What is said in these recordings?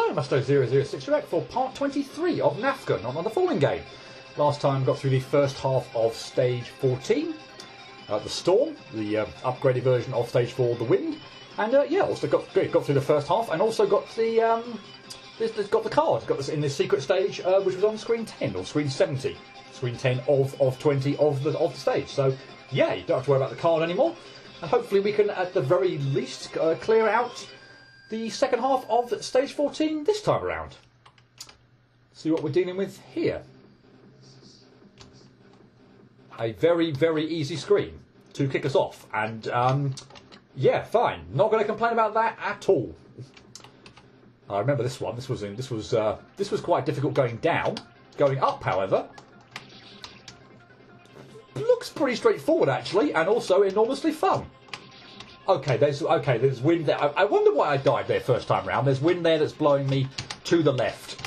Hello, Musto006 Direct for part 23 of NAFCA, not on the Falling Game. Last time got through the first half of stage 14, the Storm, the upgraded version of stage 4, the Wind, and yeah, also got through the first half, and also got the got the card, got this in this secret stage, which was on screen 10 or screen 70, screen 10 of 20 of the stage. So yeah, you don't have to worry about the card anymore, and hopefully we can at the very least clear out the second half of stage 14 this time around. See what we're dealing with here. A very, very easy screen to kick us off, and yeah, fine. Not going to complain about that at all. I remember this one. This was quite difficult going down. Going up, however, looks pretty straightforward actually, and also enormously fun. Okay, there's wind there. I wonder why I died there first time round. There's wind there that's blowing me to the left.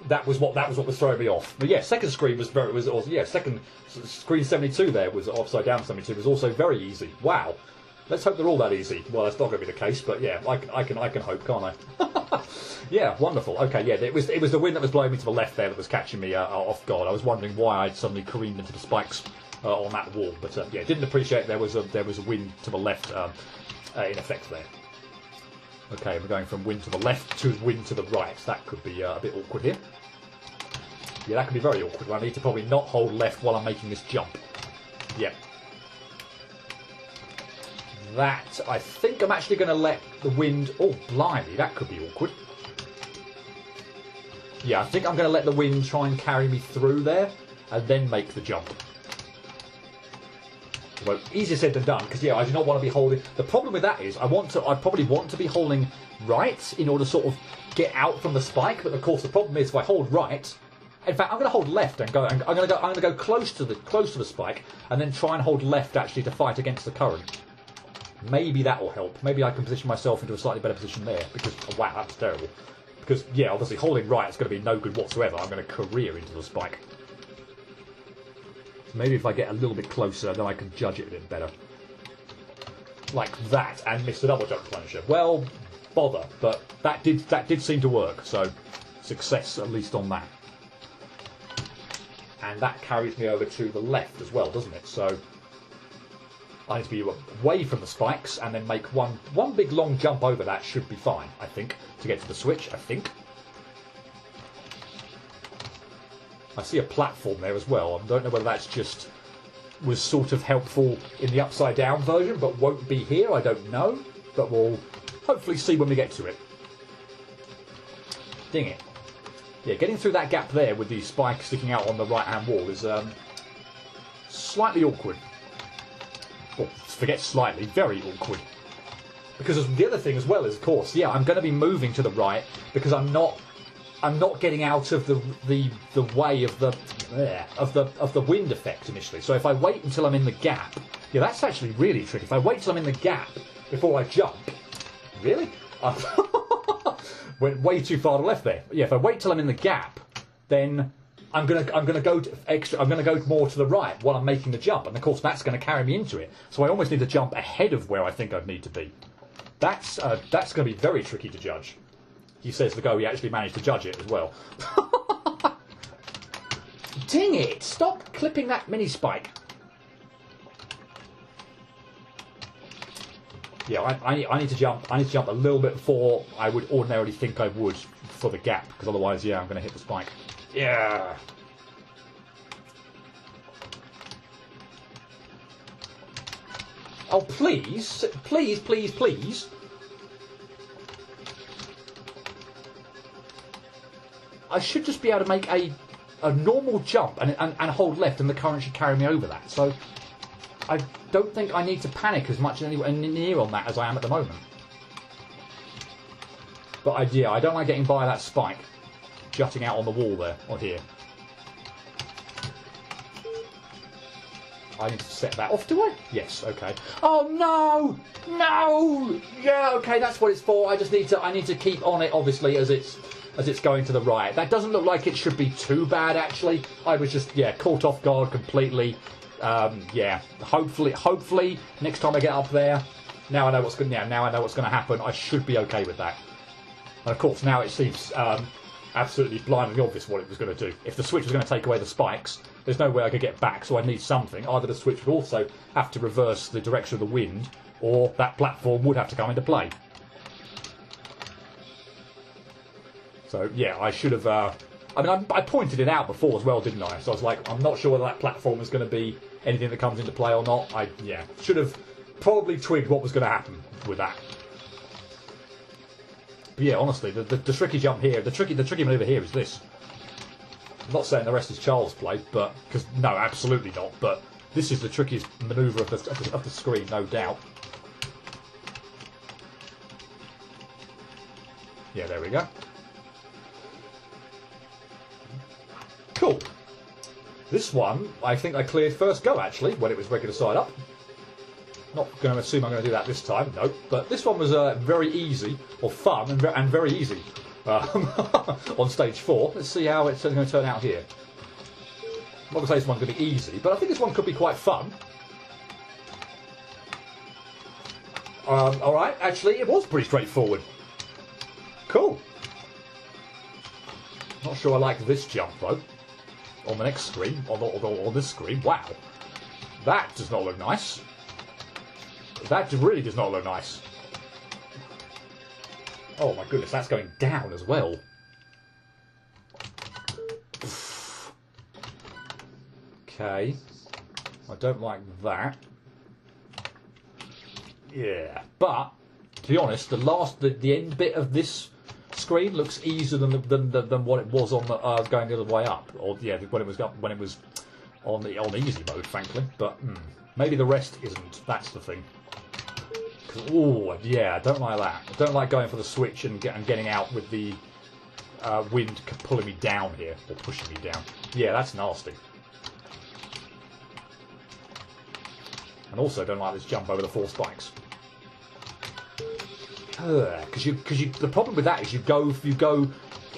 That was what was throwing me off. But yeah, second screen second screen 72 there was upside down 72 was also very easy. Wow. Let's hope they're all that easy. Well, that's not going to be the case, but yeah, I can hope, can't I? Yeah, wonderful. Okay, yeah, it was the wind that was blowing me to the left there that was catching me off guard. I was wondering why I'd suddenly careened into the spikes on that wall, but yeah, didn't appreciate there was a wind to the left in effect there. Okay, we're going from wind to the left to wind to the right. That could be a bit awkward here. Yeah, that could be very awkward. I need to probably not hold left while I'm making this jump. Yep. That, I think I'm actually going to let the wind... Oh, blimey, that could be awkward. Yeah, I think I'm going to let the wind try and carry me through there and then make the jump. Well, easier said than done, because yeah, I do not want to be holding... The problem with that is I probably want to be holding right in order to sort of get out from the spike, but of course the problem is if I hold right... In fact, I'm going to hold left and go. I'm going to go close to the spike, and then try and hold left actually to fight against the current. Maybe that will help. Maybe I can position myself into a slightly better position there. Because oh, wow, that's terrible. Because yeah, obviously holding right is going to be no good whatsoever. I'm going to career into the spike. So maybe if I get a little bit closer, then I can judge it a bit better. Like that, and miss the double jump plunger. Well, bother, but that did seem to work. So success at least on that. And that carries me over to the left as well, doesn't it? So I need to be away from the spikes and then make one big long jump over that should be fine, I think, to get to the switch, I think. I see a platform there as well. I don't know whether that's just was sort of helpful in the upside down version, but won't be here, I don't know. But we'll hopefully see when we get to it. Ding it. Yeah, getting through that gap there with the spike sticking out on the right-hand wall is slightly awkward. Well, forget slightly, very awkward. Because the other thing as well is, of course, yeah, I'm going to be moving to the right because I'm not getting out of the way of the wind effect initially. So if I wait until I'm in the gap, yeah, that's actually really tricky. If I wait till I'm in the gap before I jump, really? Went way too far to the left there. Yeah, if I wait till I'm in the gap, then I'm gonna go more to the right while I'm making the jump, and of course that's going to carry me into it. So I almost need to jump ahead of where I think I'd need to be. That's going to be very tricky to judge. He says the go he actually managed to judge it as well. Dang it! Stop clipping that mini spike. Yeah, I need to jump. I need to jump a little bit before I would ordinarily think I would for the gap, because otherwise, yeah, I'm going to hit the spike. Yeah. Oh, please, please, please, please. I should just be able to make a normal jump and hold left, and the current should carry me over that. So I don't think I need to panic as much anywhere near on that as I am at the moment. But yeah, I don't like getting by that spike jutting out on the wall there, or here. I need to set that off, do I? Yes, okay. Oh no! No! Yeah, okay, that's what it's for. I need to keep on it, obviously, as it's going to the right. That doesn't look like it should be too bad, actually. I was just, yeah, caught off guard completely. Yeah, hopefully next time I get up there, now I know what's going to happen. I should be okay with that. And of course, now it seems absolutely blindingly obvious what it was going to do. If the switch was going to take away the spikes, there's no way I could get back, so I need something. Either the switch would also have to reverse the direction of the wind, or that platform would have to come into play. So, yeah, I should have... I mean, I pointed it out before as well, didn't I? So I was like, I'm not sure whether that platform is going to be anything that comes into play or not. Yeah, should have probably twigged what was going to happen with that. But yeah, honestly, the tricky jump here, the tricky manoeuvre here is this. I'm not saying the rest is child's play, but because no, absolutely not. But this is the trickiest manoeuvre of the screen, no doubt. Yeah, there we go. Cool. This one, I think I cleared first go, actually, when it was regular side up. Not going to assume I'm going to do that this time, no. But this one was very easy, or fun, and very easy on stage 4. Let's see how it's going to turn out here. I'm not going to say this one's going to be easy, but I think this one could be quite fun. Alright, actually, it was pretty straightforward. Cool. Not sure I like this jump, though. On the next screen, on this screen. Wow. That does not look nice. That really does not look nice. Oh my goodness, that's going down as well. Okay. I don't like that. Yeah. But, to be honest, the end bit of this screen looks easier than what it was on the going the other way up, or yeah, when it was on the easy mode, frankly. But maybe the rest isn't. That's the thing. Oh yeah, I don't like that. I don't like going for the switch and getting out with the wind pulling me down here or pushing me down. Yeah, that's nasty. And also don't like this jump over the 4 spikes. Because the problem with that is you go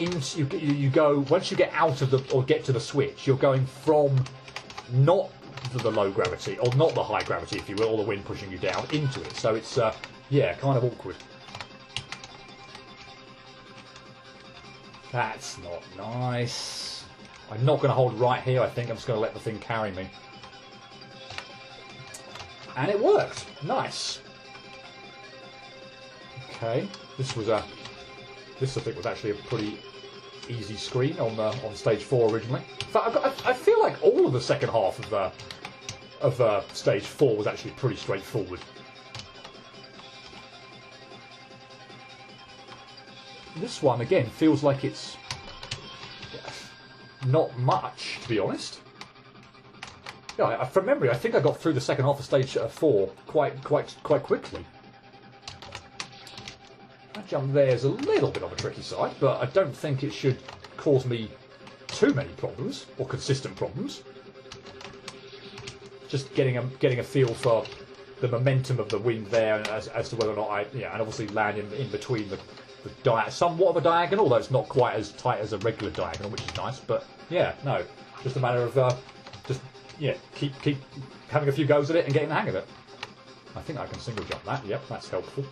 once you get out of the or get to the switch, you're going from not the low gravity or not the high gravity, if you will, or the wind pushing you down into it. So it's yeah, kind of awkward. That's not nice. I'm not going to hold right here. I think I'm just going to let the thing carry me, and it worked. Nice. Okay, this I think was actually a pretty easy screen on stage 4 originally. In fact, I feel like all of the second half of stage 4 was actually pretty straightforward. This one again feels like it's not much, to be honest. Yeah, from memory, I think I got through the second half of stage 4 quite quickly. That jump there is a little bit on the tricky side, but I don't think it should cause me too many problems or consistent problems. Just getting a feel for the momentum of the wind there, as to whether or not and obviously landing in between the somewhat of a diagonal, although it's not quite as tight as a regular diagonal, which is nice. But yeah, no, just a matter of keep having a few goes at it and getting the hang of it. I think I can single jump that. Yep, that's helpful.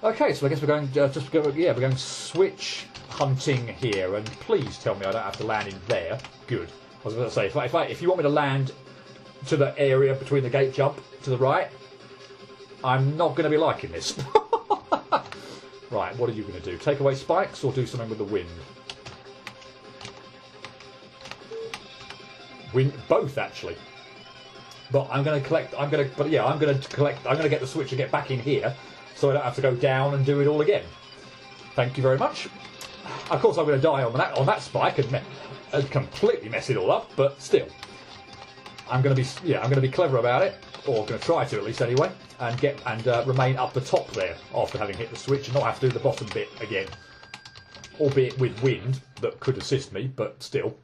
Okay, so I guess we're going we're going switch hunting here, and please tell me I don't have to land in there. Good. I was going to say, if you want me to land to the area between the gate jump to the right, I'm not going to be liking this. Right, what are you going to do? Take away spikes or do something with the wind? Both actually. But I'm going to collect. I'm going to get the switch and get back in here, so I don't have to go down and do it all again. Thank you very much. Of course, I'm going to die on that spike and completely mess it all up. But still, I'm going to be clever about it, or going to try to at least anyway, and remain up the top there after having hit the switch, and not have to do the bottom bit again, albeit with wind that could assist me, but still.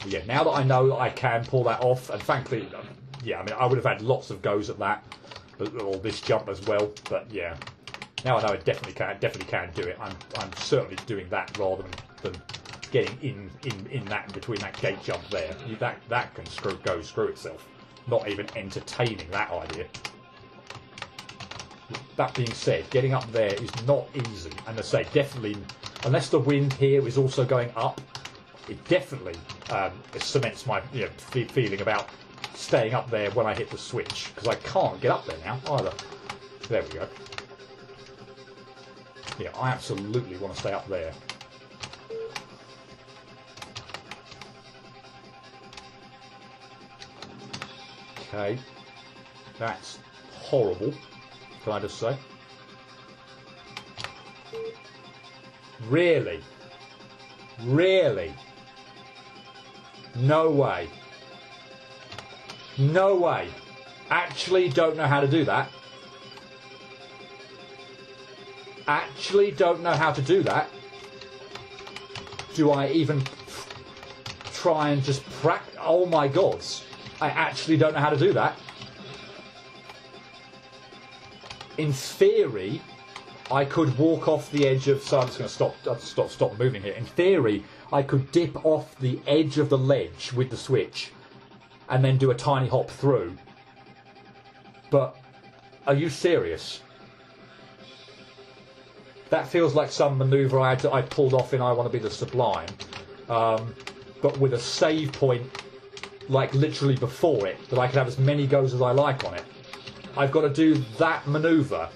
Yeah, now that I know that I can pull that off, and frankly, yeah, I mean, I would have had lots of goes at that, or this jump as well, but yeah, now I know I definitely can do it. I'm certainly doing that rather than getting in that between that gate jump there. That can screw itself. Not even entertaining that idea. that being said, getting up there is not easy. And I say, definitely, unless the wind here is also going up, it definitely cements my feeling about staying up there when I hit the switch, because I can't get up there now either. There we go. Yeah, I absolutely want to stay up there. Okay, that's horrible, can I just say? Really? Really? No way. No way. Actually don't know how to do that. Actually don't know how to do that. Do I even try and just practice? Oh my gods. I actually don't know how to do that. In theory, I could walk off the edge of... So I'm just going to stop moving here. In theory, I could dip off the edge of the ledge with the switch and then do a tiny hop through. But are you serious? That feels like some manoeuvre I pulled off in I Want to Be the Sublime. But with a save point, like literally before it, that I can have as many goes as I like on it. I've got to do that manoeuvre.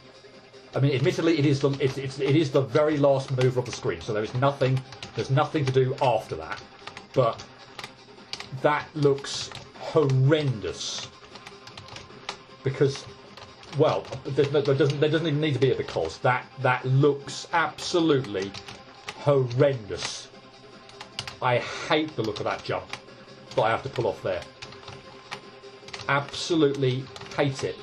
I mean, admittedly, it is the very last manoeuvre of the screen, so there's nothing to do after that. But that looks horrendous because, well, there doesn't even need to be a because. That looks absolutely horrendous. I hate the look of that jump that I have to pull off there. Absolutely hate it.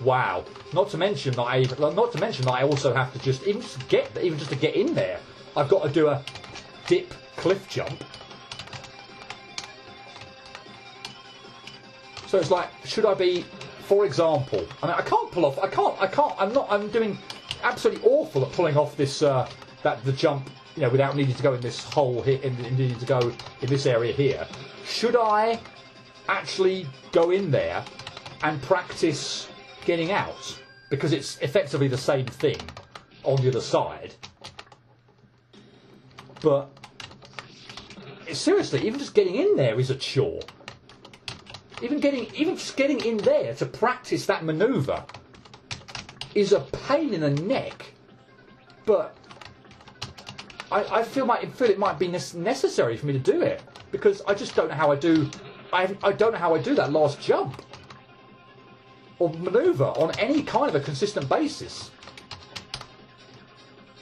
Wow. Not to mention that I also have to just to get in there, I've got to do a dip cliff jump. So it's like, should I be, for example, I mean, I can't pull off. I'm doing absolutely awful at pulling off this the jump, without needing to go in this hole here, and needing to go in this area here. Should I actually go in there and practice getting out? Because it's effectively the same thing on the other side. But seriously, even just getting in there is a chore. Even just getting in there to practice that manoeuvre is a pain in the neck. But I feel it might be necessary for me to do it, because I just don't know how I do. I don't know how I do that last jump or manoeuvre on any kind of a consistent basis.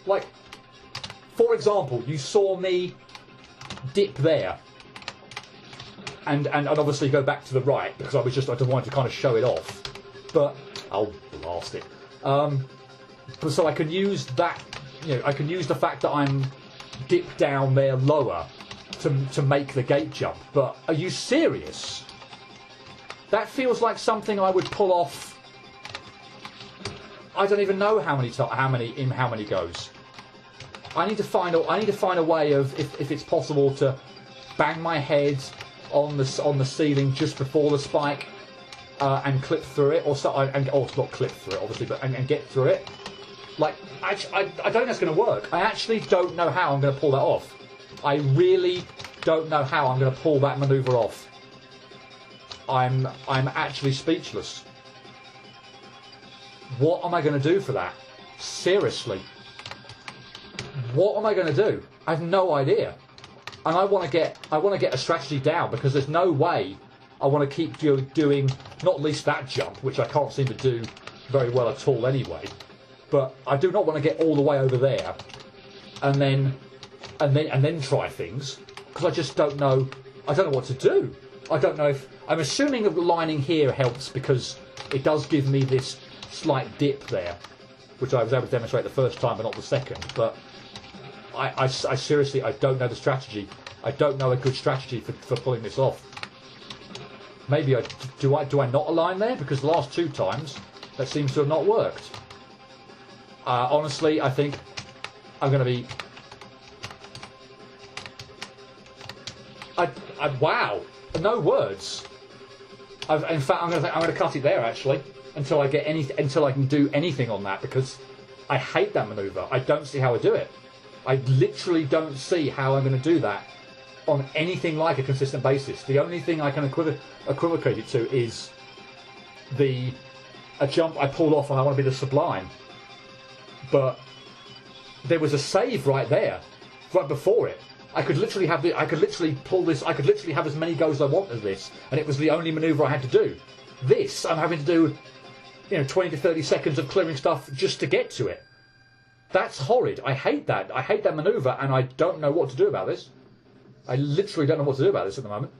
Like, for example, you saw me dip there and obviously go back to the right because I wanted to kind of show it off. But I'll blast it. But so I can use that. I can use the fact that I'm dipped down there lower to make the gate jump. But are you serious? That feels like something I would pull off. I don't even know how many goes. I need to find a way of, if it's possible, to bang my head on the ceiling just before the spike and clip through it, or not clip through it obviously, but and get through it. Like, I don't think that's going to work. I actually don't know how I'm going to pull that off. I really don't know how I'm going to pull that manoeuvre off. I'm actually speechless. What am I going to do for that? Seriously. What am I going to do? I have no idea. And I want to get a strategy down, because there's no way I want to keep doing not least that jump, which I can't seem to do very well at all anyway. But I do not want to get all the way over there and then try things, because I just don't know. I don't know what to do. I don't know if I'm assuming the lining here helps, because it does give me this slight dip there, which I was able to demonstrate the first time but not the second. But I seriously, I don't know the strategy. I don't know a good strategy for pulling this off. Maybe do I not align there, because the last two times that seems to have not worked. Honestly, I think I'm going to be. Wow, no words. In fact, I'm going to cut it there. Actually, until I can do anything on that, because I hate that manoeuvre. I don't see how I do it. I literally don't see how I'm going to do that on anything like a consistent basis. The only thing I can equivocate it to is a jump I pulled off when I want to be the Sublime. But there was a save right there, right before it. I could literally pull this. I could literally have as many goes as I want as this, and it was the only manoeuvre I had to do. This I'm having to do, 20 to 30 seconds of clearing stuff just to get to it. That's horrid. I hate that. I hate that manoeuvre, and I don't know what to do about this. I literally don't know what to do about this at the moment.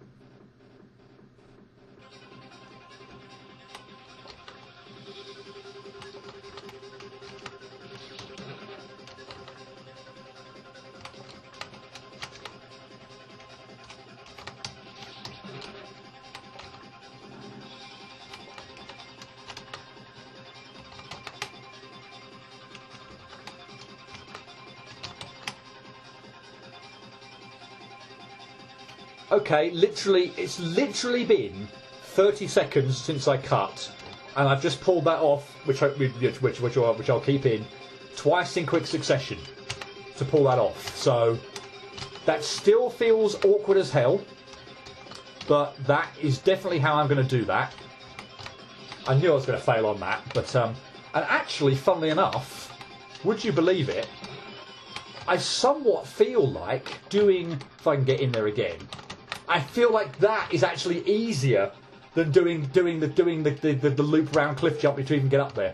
Okay, it's literally been 30 seconds since I cut, and I've just pulled that off, which I'll keep in twice in quick succession to pull that off. So that still feels awkward as hell, but that is definitely how I'm going to do that. I knew I was going to fail on that, but and actually, funnily enough, would you believe it? I somewhat feel like doing, if I can get in there again, I feel like that is actually easier than doing the loop round cliff jump to even get up there.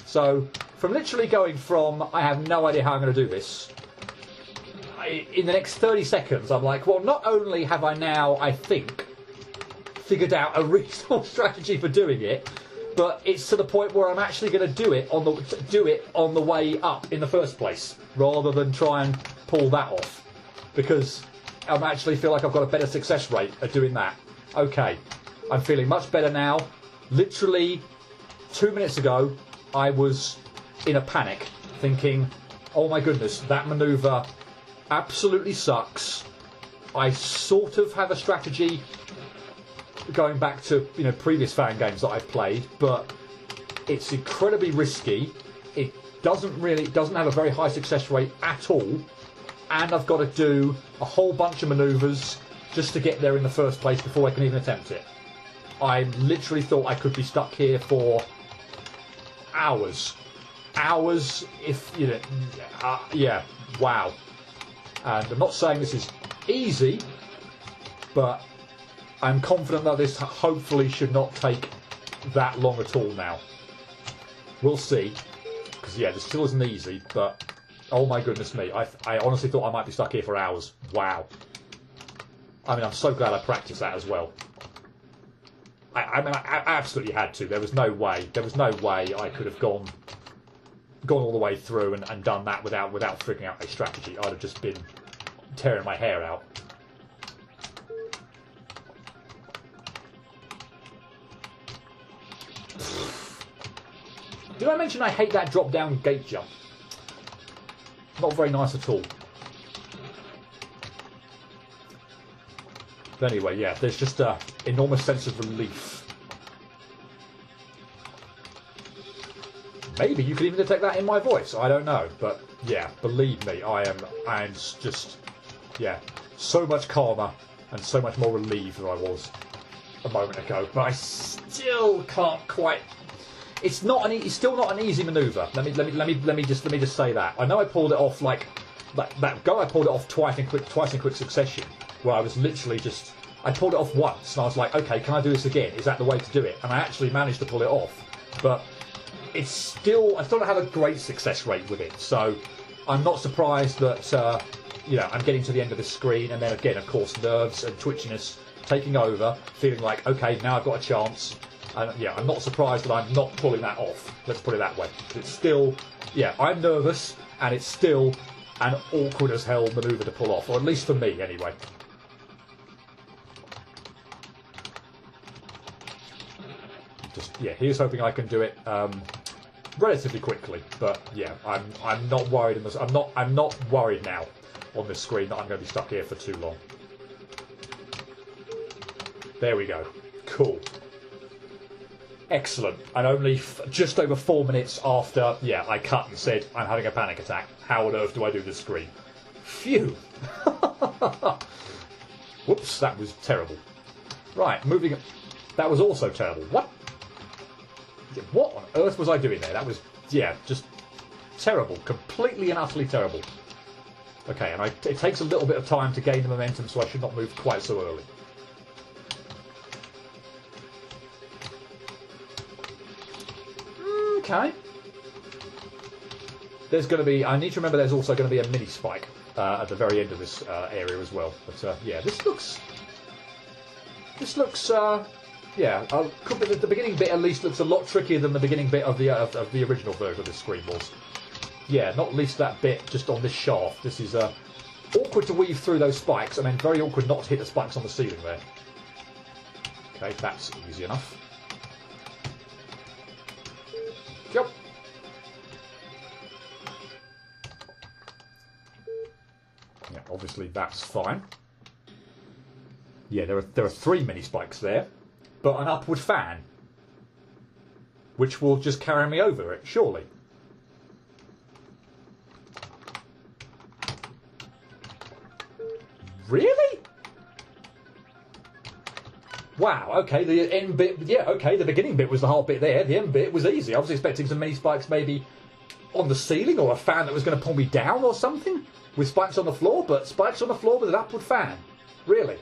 So from literally going from I have no idea how I'm going to do this, in the next 30 seconds I'm like, well, not only have I now, I think, figured out a reasonable strategy for doing it, but it's to the point where I'm actually going to do it on the way up in the first place, rather than try and pull that off, because I actually feel like I've got a better success rate at doing that. Okay, I'm feeling much better now. Literally 2 minutes ago, I was in a panic, thinking, oh my goodness, that manoeuvre absolutely sucks. I sort of have a strategy going back to previous fan games that I've played, but it's incredibly risky. It doesn't have a very high success rate at all, and I've got to do a whole bunch of manoeuvres just to get there in the first place before I can even attempt it. I literally thought I could be stuck here for hours, if yeah, wow. And I'm not saying this is easy, but I'm confident that this hopefully should not take that long at all now. We'll see, because this still isn't easy, but oh my goodness me, I honestly thought I might be stuck here for hours. Wow. I mean, I'm so glad I practiced that as well. I mean, I absolutely had to. There was no way I could have gone all the way through and done that without figuring out a strategy. I'd have just been tearing my hair out. Did I mention I hate that drop-down gate jump? Not very nice at all. But anyway, yeah, there's just an enormous sense of relief. Maybe you can even detect that in my voice. I don't know, but yeah, believe me, I'm just, so much calmer and so much more relieved than I was a moment ago. But I still can't quite. It's still not an easy manoeuvre. Let me just say that. I know I pulled it off like that go. I pulled it off twice in quick succession, where I was literally I pulled it off once, and I was like, okay, can I do this again? Is that the way to do it? And I actually managed to pull it off, but I still don't have a great success rate with it. So I'm not surprised that I'm getting to the end of the screen, and then again, of course, nerves and twitchiness taking over, feeling like, okay, now I've got a chance. And I'm not surprised that I'm not pulling that off. Let's put it that way. It's still, I'm nervous, and it's still an awkward as hell manoeuvre to pull off, or at least for me, anyway. Here's hoping I can do it relatively quickly. But I'm not worried. I'm not worried now on this screen that I'm going to be stuck here for too long. There we go. Cool. Excellent. And only just over 4 minutes after, yeah, I cut and said, I'm having a panic attack. How on earth do I do this screen? Phew. Whoops, that was terrible. Right, moving... That was also terrible. What? What on earth was I doing there? That was, yeah, just terrible. Completely and utterly terrible. Okay, and it takes a little bit of time to gain the momentum, so I should not move quite so early. Okay. There's going to be... I need to remember there's also going to be a mini spike at the very end of this area as well. But, yeah, this looks... yeah, the beginning bit at least looks a lot trickier than the beginning bit of the original version of this screen was. Yeah, not least that bit just on this shaft. This is awkward to weave through those spikes, and then very awkward not to hit the spikes on the ceiling there. Okay, that's easy enough. Yep. Yeah, obviously that's fine. Yeah, there are 3 mini spikes there, but an upward fan, which will just carry me over it, surely. Really? Wow, okay, the end bit, yeah, okay, the beginning bit was the hard bit there, the end bit was easy. I was expecting some mini spikes maybe on the ceiling, or a fan that was going to pull me down or something, with spikes on the floor, but spikes on the floor with an upward fan. Really?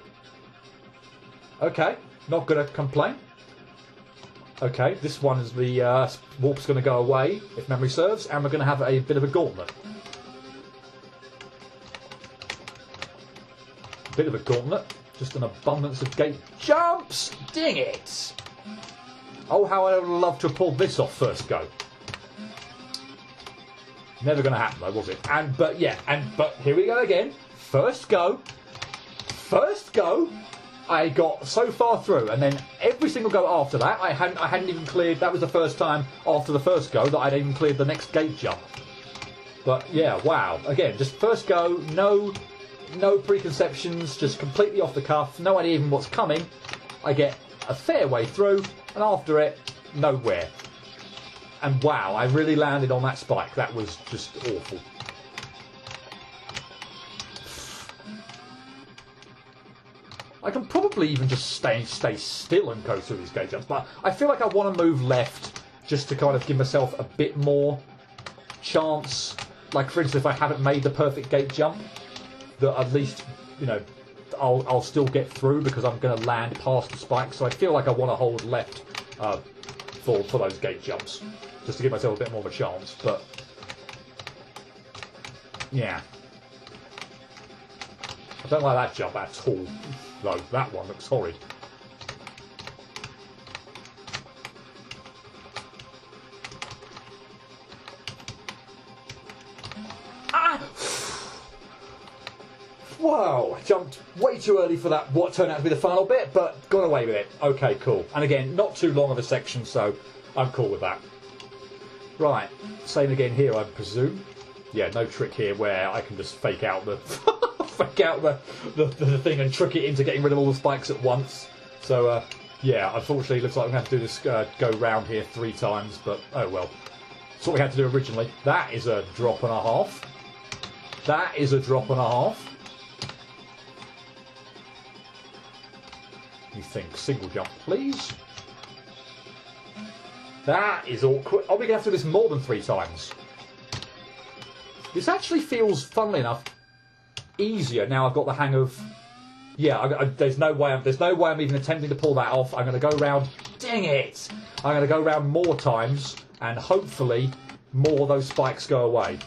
Okay, not going to complain. Okay, this one is the warp's going to go away, if memory serves, and we're going to have a bit of a gauntlet. Bit of a gauntlet, just an abundance of gate jumps. Ding it! Oh, how I would love to have pulled this off first go. Never going to happen though, was it? But here we go again. First go. I got so far through, and then every single go after that, I hadn't even cleared. That was the first time after the first go that I'd even cleared the next gate jump. But yeah, wow. Again, just first go, no preconceptions, just completely off the cuff, no idea even what's coming. I get a fair way through, and after it, nowhere. And wow, I really landed on that spike. That was just awful. I can probably even just stay still and go through these gate jumps, but I feel like I want to move left just to kind of give myself a bit more chance. Like, for instance, if I haven't made the perfect gate jump, that at least, you know, I'll still get through because I'm going to land past the spike. So I feel like I want to hold left for those gate jumps, just to give myself a bit more of a chance. But yeah, I don't like that jump at all. Though that one looks horrid. Ah! Wow, I jumped way too early for that, what turned out to be the final bit, but got away with it. Okay, cool. And again, not too long of a section, so I'm cool with that. Right, same again here, I presume. Yeah, no trick here where I can just fake out the the thing and trick it into getting rid of all the spikes at once. So yeah, unfortunately it looks like I'm going to have to do this go round here 3 times, but oh well. That's what we had to do originally. That is a drop and a half. That is a drop and a half. You think single jump, please. That is awkward. Oh, we're going to have to do this more than 3 times. This actually feels, funnily enough, easier now. I've got the hang of. Yeah, there's no way I'm even attempting to pull that off. I'm going to go around. Dang it! I'm going to go around more times, and hopefully, more of those spikes go away.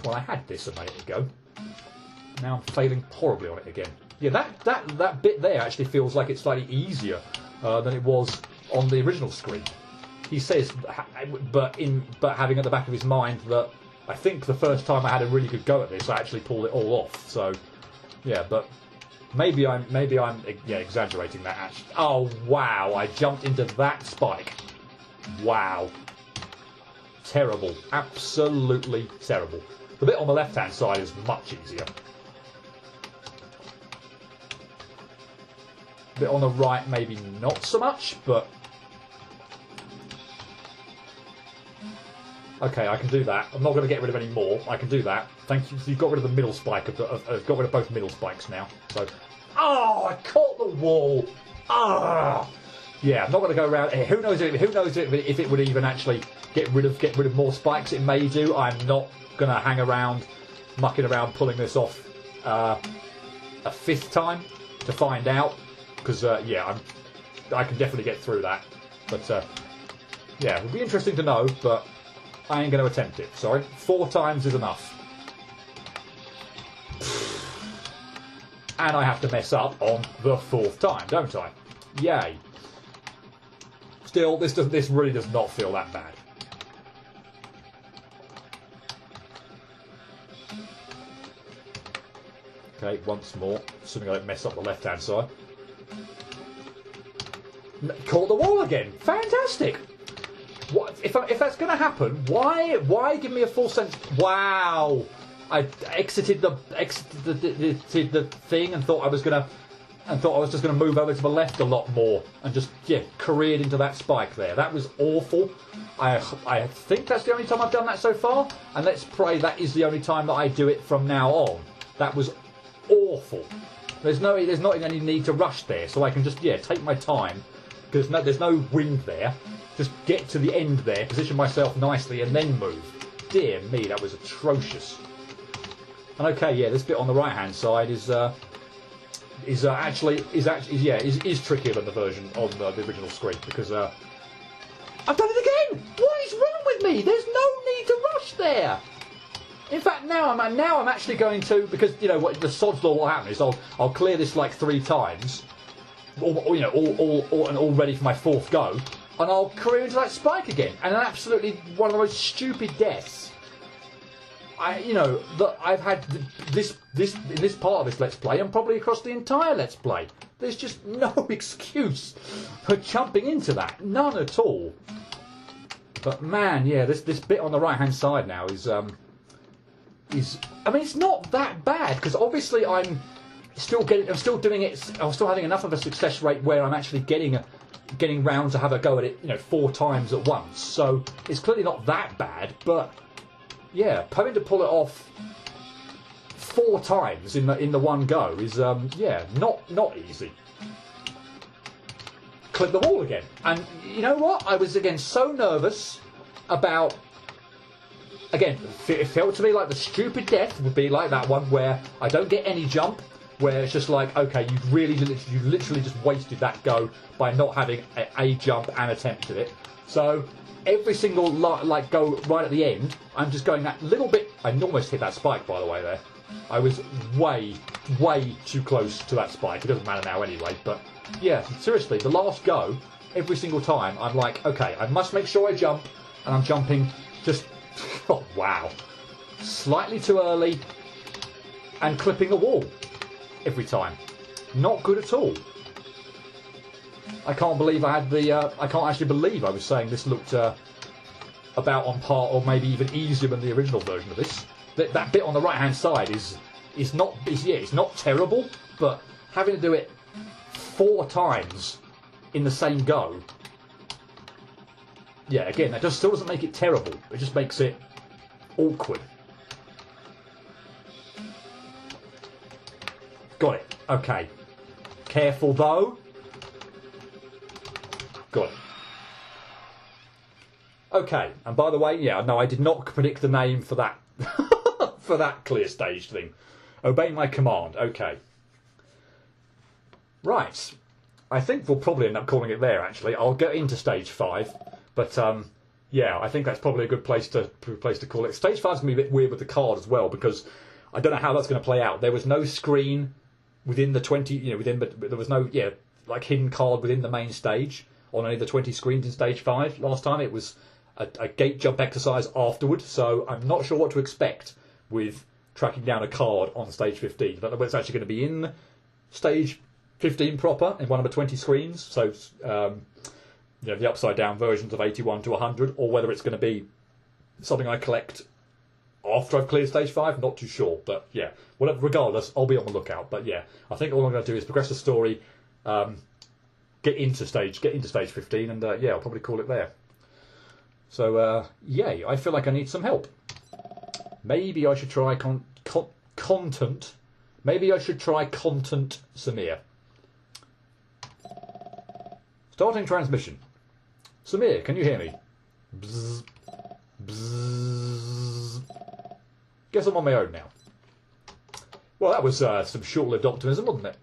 Well, I had this a minute ago. Now I'm failing horribly on it again. Yeah, that bit there actually feels like it's slightly easier than it was on the original screen. He says, but having at the back of his mind that I think the first time I had a really good go at this, I actually pulled it all off. So, yeah, but maybe I'm exaggerating that. Actually, oh wow, I jumped into that spike. Wow, terrible, absolutely terrible. The bit on the left-hand side is much easier. The bit on the right, maybe not so much, but Okay, I can do that. I'm not going to get rid of any more. I can do that. Thank you. So you've got rid of the middle spike. Got rid of both middle spikes now. So, oh, I caught the wall. Ah, yeah. I'm not going to go around. Who knows? Who knows if it would even actually get rid of more spikes? It may do. I'm not going to hang around, mucking around, pulling this off a fifth time to find out. Because yeah, I can definitely get through that. But yeah, it would be interesting to know. But I ain't going to attempt it. Sorry, 4 times is enough. And I have to mess up on the 4th time, don't I? Yay. Still, this really does not feel that bad. Okay, once more. Assuming I don't mess up the left-hand side. Caught the wall again. Fantastic. What if that's going to happen? Why give me a full sense? Wow. I exited the thing and thought I was just gonna move over to the left a lot more and just careered into that spike there. That was awful. I think that's the only time I've done that so far, and let's pray that is the only time that I do it from now on. That was awful. There's not even any need to rush there, so I can just take my time because there's no wind there. Just get to the end there, position myself nicely, and then move. Dear me, that was atrocious. And okay, yeah, this bit on the right-hand side is actually trickier than the version on the original screen because I've done it again. What is wrong with me? There's no need to rush there. In fact, now I'm actually going to, because you know what the sod's law will happen is I'll clear this like 3 times, all ready for my 4th go, and I'll career into that spike again, and absolutely one of the most stupid deaths. I've had this part of this Let's Play and probably across the entire Let's Play. There's just no excuse for jumping into that. None at all. But man, yeah, this bit on the right-hand side now is I mean, it's not that bad because obviously I'm still doing it. I'm still having enough of a success rate where I'm actually getting round to have a go at it, 4 times at once. So it's clearly not that bad, but yeah, having to pull it off 4 times in the one go is not easy. Clip the wall again, and you know what? I was again so nervous about. Again, it felt to me like the stupid death would be like that one where I don't get any jump, where it's just like, okay, you literally just wasted that go by not having a jump and attempted it. So every single go right at the end, I'm just going that little bit. I almost hit that spike, by the way. There, I was way too close to that spike. It doesn't matter now anyway. But yeah, seriously, the last go, every single time, I'm like, okay, I must make sure I jump, and I'm jumping just. Oh wow, slightly too early, and clipping the wall every time. Not good at all. I can't believe I had the. I can't actually believe I was saying this looked about on par, or maybe even easier than the original version of this. That bit on the right-hand side is not terrible, but having to do it 4 times in the same go. Yeah, again, that still doesn't make it terrible. It just makes it awkward. Got it. Okay. Careful though. Got it. Okay, and by the way, yeah, no, I did not predict the name for that for that clear stage thing. Obey my command. Okay. Right. I think we'll probably end up calling it there. Actually, I'll get into stage 5, but yeah, I think that's probably a good place to call it. Stage 5's gonna be a bit weird with the card as well because I don't know how that's going to play out. There was no screen within the 20, there was no hidden card within the main stage on any of the 20 screens in stage 5. Last time it was a gate jump exercise afterward, so I'm not sure what to expect with tracking down a card on stage 15. I don't know whether it's actually going to be in stage 15 proper in one of the 20 screens, so the upside down versions of 81 to 100, or whether it's going to be something I collect after I've cleared stage 5. Not too sure, but yeah, whatever. Regardless, I'll be on the lookout. But yeah, I think all I'm going to do is progress the story, get into stage 15, and yeah, I'll probably call it there. So, yay, I feel like I need some help. Maybe I should try content. Maybe I should try content Samir. Starting transmission. Samir, can you hear me? Bzz, bzz. Guess I'm on my own now. Well, that was some short-lived optimism, wasn't it?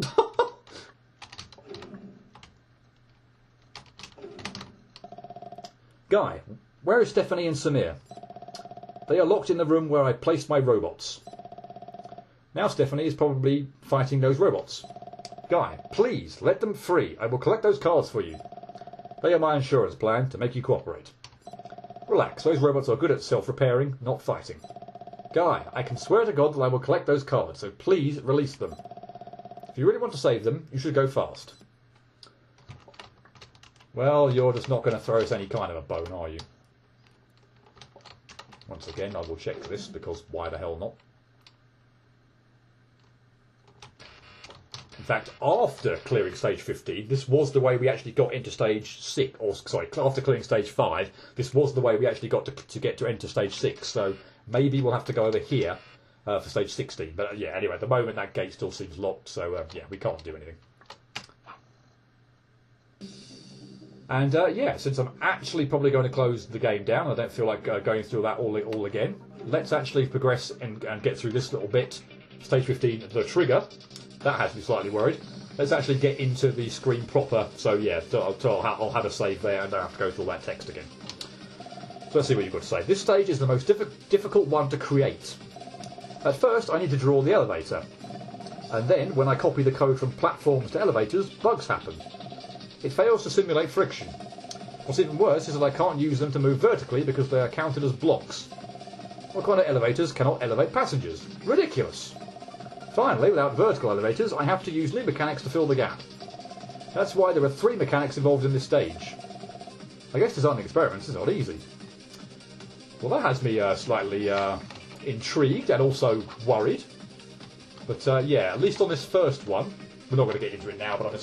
Guy, where are Stephanie and Samir? They are locked in the room where I placed my robots. Now Stephanie is probably fighting those robots. Guy, please, let them free. I will collect those cards for you. They are my insurance plan to make you cooperate. Relax, those robots are good at self-repairing, not fighting. Guy, I can swear to God that I will collect those cards, so please release them. If you really want to save them, you should go fast. Well, you're just not going to throw us any kind of a bone, are you? Once again, I will check this, because why the hell not? In fact, after clearing stage 15, this was the way we actually got into stage 6, or sorry, after clearing stage 5, this was the way we actually got to get to enter stage 6, so maybe we'll have to go over here for stage 16. But yeah, anyway, at the moment that gate still seems locked, so yeah, we can't do anything. And yeah, since I'm actually probably going to close the game down, I don't feel like going through that all again, let's actually progress and get through this little bit. Stage 15, the trigger. That has me slightly worried. Let's actually get into the screen proper. So yeah, I'll have a save there and don't have to go through all that text again. So let's see what you've got to say. This stage is the most difficult one to create. At first, I need to draw the elevator. And then, when I copy the code from platforms to elevators, bugs happen. It fails to simulate friction. What's even worse is that I can't use them to move vertically because they are counted as blocks. What kind of elevators cannot elevate passengers? Ridiculous! Finally, without vertical elevators, I have to use new mechanics to fill the gap. That's why there are 3 mechanics involved in this stage. I guess designing experiments is not easy. Well, that has me slightly intrigued and also worried. But yeah, at least on this first one, we're not going to get into it now, but I'm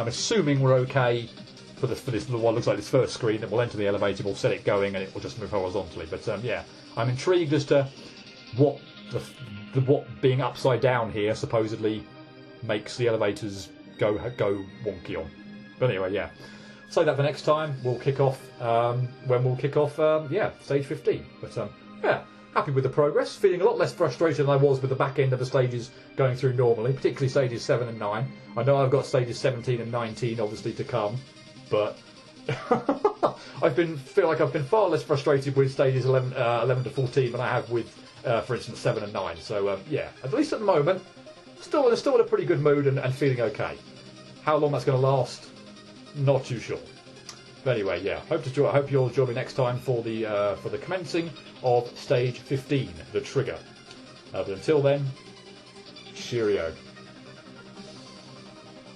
assuming we're okay for this little one. Looks like this first screen that we'll enter the elevator, we'll set it going, and it will just move horizontally. But yeah, I'm intrigued as to what what being upside down here supposedly makes the elevators go wonky on. But anyway, yeah. Save that for next time. We'll kick off when we'll kick off yeah, stage 15. But yeah, happy with the progress. Feeling a lot less frustrated than I was with the back end of the stages going through normally, particularly stages 7 and 9. I know I've got stages 17 and 19 obviously to come, but feel like I've been far less frustrated with stages 11 to 14 than I have with for instance 7 and 9. So yeah, at least at the moment, still in a pretty good mood and feeling okay. How long that's going to last, not too sure. But anyway, yeah, hope you'll join me next time for the commencing of stage 15, the trigger. But until then, cheerio.